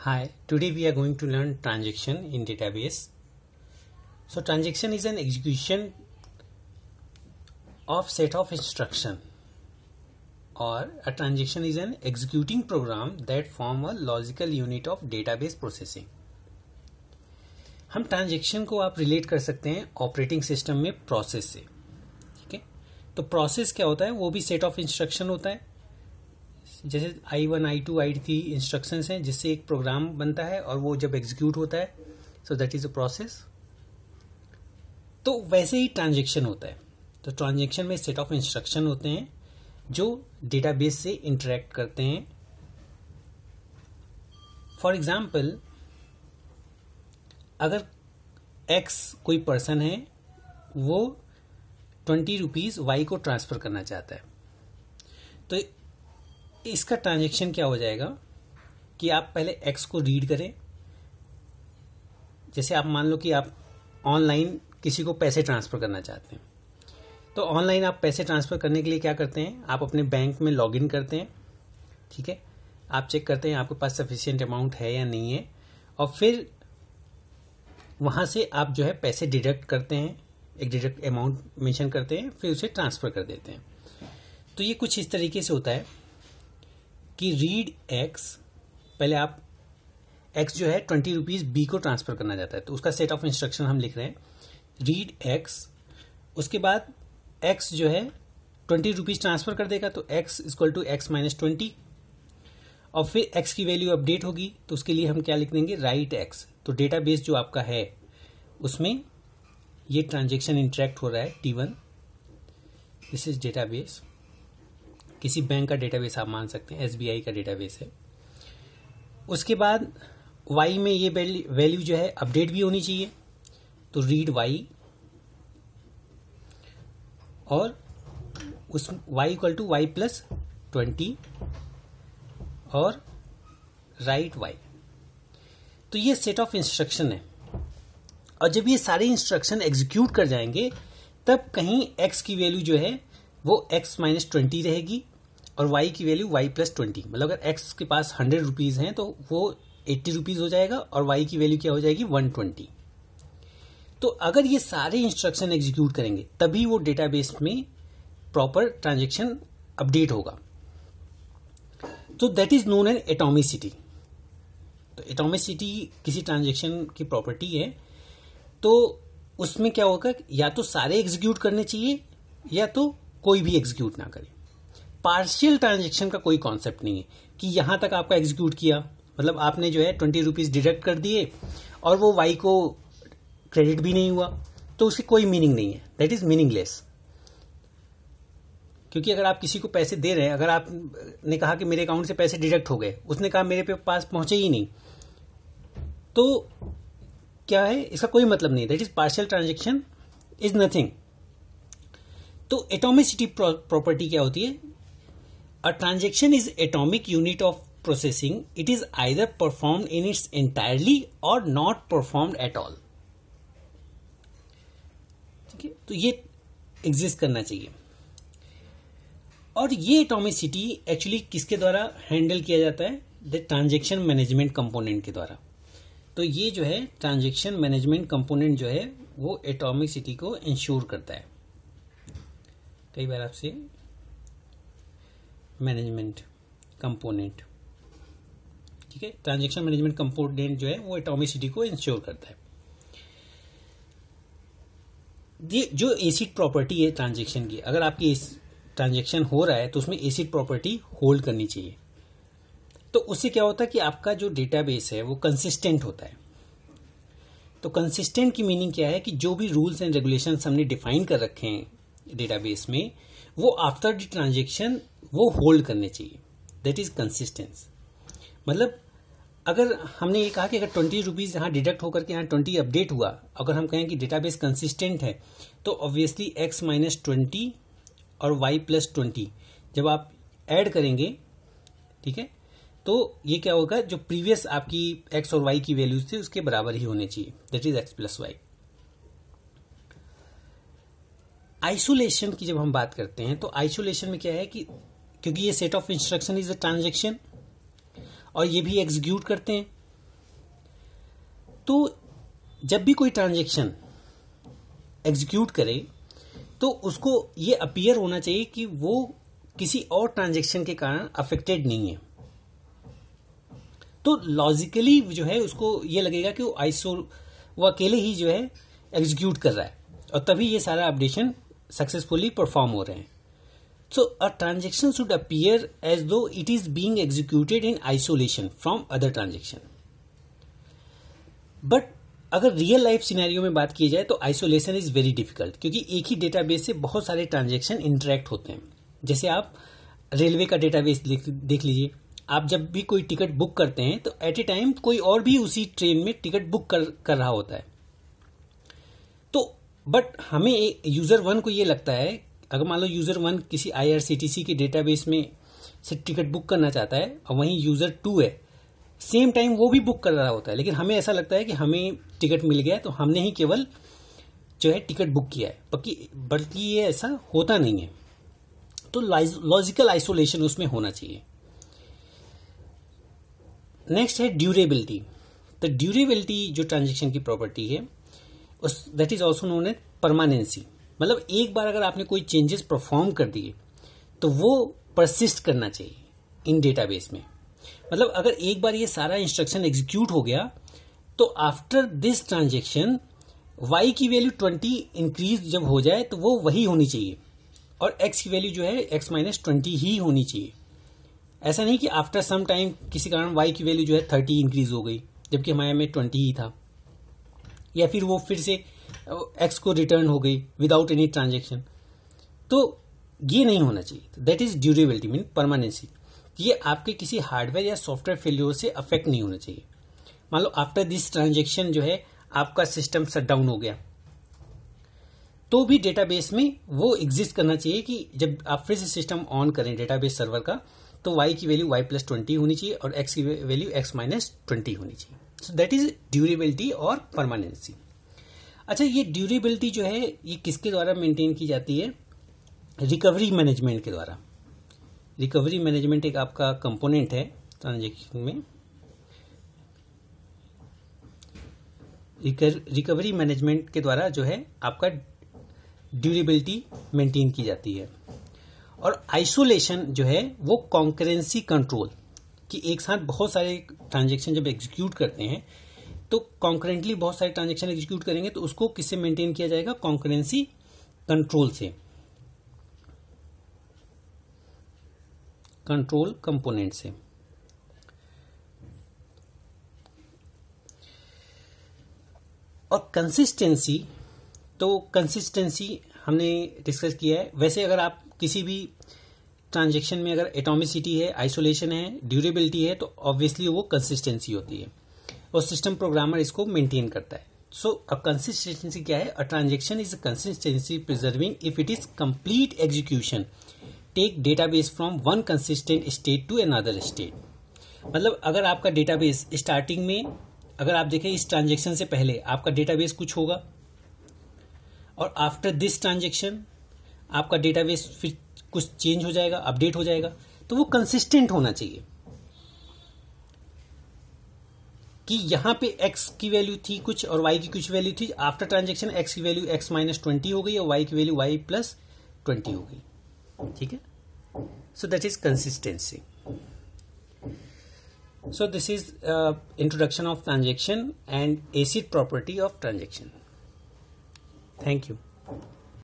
Hi, today we are going to learn transaction in database. So transaction is an execution of set of instruction, or a transaction is an executing program that form a logical unit of database processing. हम transaction को आप relate कर सकते हैं operating system में process से. ठीक है, तो प्रोसेस क्या होता है, वो भी सेट ऑफ इंस्ट्रक्शन होता है. जैसे I1, I2, I3 इंस्ट्रक्शंस हैं जिससे एक प्रोग्राम बनता है और वो जब एग्जीक्यूट होता है, so that is a process. तो वैसे ही ट्रांजेक्शन होता है. तो ट्रांजेक्शन में सेट ऑफ इंस्ट्रक्शन होते हैं जो डेटाबेस से इंटरेक्ट करते हैं. फॉर एग्जाम्पल, अगर X कोई पर्सन है, वो 20 रुपीज Y को ट्रांसफर करना चाहता है, तो इसका ट्रांजेक्शन क्या हो जाएगा कि आप पहले X को रीड करें. जैसे आप मान लो कि आप ऑनलाइन किसी को पैसे ट्रांसफर करना चाहते हैं, तो ऑनलाइन आप पैसे ट्रांसफर करने के लिए क्या करते हैं, आप अपने बैंक में लॉगिन करते हैं. ठीक है, आप चेक करते हैं आपके पास सफिशिएंट अमाउंट है या नहीं है, और फिर वहां से आप जो है पैसे डिडक्ट करते हैं, एक डिडक्ट अमाउंट मेंशन करते हैं, फिर उसे ट्रांसफर कर देते हैं. तो ये कुछ इस तरीके से होता है कि रीड X, पहले आप X जो है 20 रुपीज B को ट्रांसफर करना चाहता है, तो उसका सेट ऑफ इंस्ट्रक्शन हम लिख रहे हैं रीड X. उसके बाद X जो है 20 रुपीज ट्रांसफर कर देगा, तो X equal to X minus 20, और फिर X की वैल्यू अपडेट होगी, तो उसके लिए हम क्या लिख देंगे, राइट X. तो डेटाबेस जो आपका है उसमें ये ट्रांजेक्शन इंटरेक्ट हो रहा है T1. This is database. किसी बैंक का डेटाबेस आप मान सकते हैं, SBI का डेटाबेस है. उसके बाद Y में ये वैल्यू जो है अपडेट भी होनी चाहिए, तो रीड Y, और उस Y equal to Y plus 20 और राइट Y. तो ये सेट ऑफ इंस्ट्रक्शन है, और जब ये सारे इंस्ट्रक्शन एग्जीक्यूट कर जाएंगे तब कहीं X की वैल्यू जो है वो X माइनस 20 रहेगी और Y की वैल्यू Y प्लस 20. मतलब अगर X के पास 100 रुपीज हैं तो वो 80 रुपीज हो जाएगा, और Y की वैल्यू क्या हो जाएगी, 120. तो अगर ये सारे इंस्ट्रक्शन एग्जीक्यूट करेंगे तभी वो डेटाबेस में प्रॉपर ट्रांजेक्शन अपडेट होगा. तो that is known as atomicity. तो एटॉमिसिटी किसी ट्रांजेक्शन की प्रॉपर्टी है. तो उसमें क्या होगा, या तो सारे एग्जीक्यूट करने चाहिए या तो कोई भी एग्जीक्यूट ना करे. पार्शियल ट्रांजेक्शन का कोई कॉन्सेप्ट नहीं है कि यहां तक आपका एग्जीक्यूट किया, मतलब आपने जो है 20 रुपीज डिडक्ट कर दिए और वो Y को क्रेडिट भी नहीं हुआ, तो उसकी कोई मीनिंग नहीं है. That is meaningless. क्योंकि अगर आप किसी को पैसे दे रहे हैं, अगर आपने कहा कि मेरे अकाउंट से पैसे डिडक्ट हो गए, उसने कहा मेरे पास पहुंचे ही नहीं, तो क्या है, इसका कोई मतलब नहीं. That is partial transaction is nothing. तो एटॉमिसिटी प्रॉपर्टी क्या होती है, a transaction is atomic unit of processing. It is either performed in its entirely और नॉट परफॉर्म्ड एट ऑल. ठीक है, तो ये एग्जिस्ट करना चाहिए. और ये एटॉमिसिटी एक्चुअली किसके द्वारा हैंडल किया जाता है, द ट्रांजेक्शन मैनेजमेंट कंपोनेंट के द्वारा. तो ये जो है ट्रांजेक्शन मैनेजमेंट कंपोनेंट जो है वो एटॉमिसिटी को इंश्योर करता है. कई बार आपसे मैनेजमेंट कंपोनेंट, ठीक है, ट्रांजेक्शन मैनेजमेंट कंपोनेंट जो है वो एटॉमिसिटी को इंश्योर करता है. ये जो एसिड प्रॉपर्टी है ट्रांजेक्शन की, अगर आपकी ट्रांजेक्शन हो रहा है तो उसमें एसिड प्रॉपर्टी होल्ड करनी चाहिए. तो उससे क्या होता है कि आपका जो डेटाबेस है वो कंसिस्टेंट होता है. तो कंसिस्टेंट की मीनिंग क्या है कि जो भी रूल्स एंड रेगुलेशंस हमने डिफाइन कर रखे हैं डेटाबेस में, वो आफ्टर द ट्रांजेक्शन वो होल्ड करने चाहिए. That is consistence. मतलब अगर हमने ये कहा कि अगर 20 रुपीज यहां डिडक्ट होकर के यहां 20 अपडेट हुआ, अगर हम कहें कि डेटाबेस कंसिस्टेंट है, तो ऑब्वियसली X माइनस 20 और Y प्लस 20 जब आप ऐड करेंगे, ठीक है, तो ये क्या होगा, जो प्रीवियस आपकी X और Y की वैल्यूज थी उसके बराबर ही होने चाहिए. That is X plus Y. Isolation की जब हम बात करते हैं, तो आइसोलेशन में क्या है कि क्योंकि ये set of instruction is a transaction, और ये भी एग्जीक्यूट करते हैं, तो जब भी कोई ट्रांजेक्शन एग्जीक्यूट करे तो उसको ये अपीयर होना चाहिए कि वो किसी और ट्रांजेक्शन के कारण अफेक्टेड नहीं है। तो लॉजिकली जो है उसको ये लगेगा कि वो अकेले ही जो है एग्जीक्यूट कर रहा है, और तभी ये सारा अपडेशन सक्सेसफुली परफॉर्म हो रहे हैं। So a transaction should appear as though it is being executed in isolation from other transaction. But अगर रियल लाइफ सिनेरियो में बात की जाए तो आइसोलेशन इज वेरी डिफिकल्ट, क्योंकि एक ही डेटाबेस से बहुत सारे ट्रांजेक्शन इंटरेक्ट होते हैं। जैसे आप रेलवे का डेटाबेस देख लीजिए, आप जब भी कोई टिकट बुक करते हैं तो एट ए टाइम कोई और भी उसी ट्रेन में टिकट बुक कर रहा होता है। तो बट हमें यूजर वन को ये लगता है, अगर मान लो यूजर वन किसी IRCTC के डेटाबेस में से टिकट बुक करना चाहता है और वहीं यूजर टू है, सेम टाइम वो भी बुक कर रहा होता है, लेकिन हमें ऐसा लगता है कि हमें टिकट मिल गया तो हमने ही केवल जो है टिकट बुक किया है, बल्कि ये ऐसा होता नहीं है। तो लॉजिकल आइसोलेशन उसमें होना चाहिए। नेक्स्ट है ड्यूरेबिलिटी। तो ड्यूरेबिलिटी जो ट्रांजेक्शन की प्रॉपर्टी है that is also known as permanency. मतलब एक बार अगर आपने कोई चेंजेस परफॉर्म कर दिए तो वो परसिस्ट करना चाहिए इन डेटाबेस में। मतलब अगर एक बार ये सारा इंस्ट्रक्शन एग्जीक्यूट हो गया तो आफ्टर दिस ट्रांजेक्शन y की वैल्यू 20 इंक्रीज जब हो जाए तो वो वही होनी चाहिए, और x की वैल्यू जो है x माइनस 20 ही होनी चाहिए। ऐसा नहीं कि आफ्टर सम टाइम किसी कारण y की वैल्यू जो है 30 इंक्रीज हो गई जबकि हमारे में 20 ही था, या फिर वो फिर से x को रिटर्न हो गई विदाउट एनी ट्रांजेक्शन। तो ये नहीं होना चाहिए। That is durability mean permanency. ये आपके किसी हार्डवेयर या सॉफ्टवेयर फेल्योर से अफेक्ट नहीं होना चाहिए। मान लो आफ्टर दिस ट्रांजेक्शन जो है आपका सिस्टम शट डाउन हो गया, तो भी डेटाबेस में वो एग्जिस्ट करना चाहिए कि जब आप फिर से सिस्टम ऑन करें डेटाबेस सर्वर का तो y की वैल्यू y+20 होनी चाहिए और x की वैल्यू x-20 होनी चाहिए। सो दैट इज ड्यूरेबिलिटी और परमानेंसी। अच्छा, ये ड्यूरेबिलिटी जो है ये किसके द्वारा मेंटेन की जाती है? रिकवरी मैनेजमेंट के द्वारा। रिकवरी मैनेजमेंट एक आपका कंपोनेंट है ट्रांजेक्शन में। रिकवरी मैनेजमेंट के द्वारा जो है आपका ड्यूरेबिलिटी मेंटेन की जाती है। और आइसोलेशन जो है वो कॉन्करेंसी कंट्रोल, कि एक साथ बहुत सारे ट्रांजेक्शन जब एग्जीक्यूट करते हैं तो कॉन्करेंटली बहुत सारे ट्रांजेक्शन एग्जीक्यूट करेंगे तो उसको किससे मेंटेन किया जाएगा? कॉन्करेंसी कंट्रोल से, कंट्रोल कंपोनेंट से। और कंसिस्टेंसी, तो कंसिस्टेंसी हमने डिस्कस किया है। वैसे अगर आप किसी भी ट्रांजेक्शन में अगर एटॉमिसिटी है, आइसोलेशन है, ड्यूरेबिलिटी है तो ऑब्वियसली वो कंसिस्टेंसी होती है और सिस्टम प्रोग्रामर इसको मेंटेन करता है। सो अब कंसिस्टेंसी क्या है? A transaction is a consistency preserving if it is complete execution take database from one consistent state to another state. मतलब अगर आपका डेटाबेस स्टार्टिंग में, अगर आप देखें इस ट्रांजेक्शन से पहले आपका डेटाबेस कुछ होगा और आफ्टर दिस ट्रांजेक्शन आपका डेटाबेस फिर कुछ चेंज हो जाएगा, अपडेट हो जाएगा, तो वो कंसिस्टेंट होना चाहिए कि यहां पे x की वैल्यू थी कुछ और y की कुछ वैल्यू थी। आफ्टर ट्रांजेक्शन x की वैल्यू x-20 हो गई और y की वैल्यू y+20 हो गई। ठीक है, so that is consistency. So this is introduction of transaction and acid property of transaction. Thank you.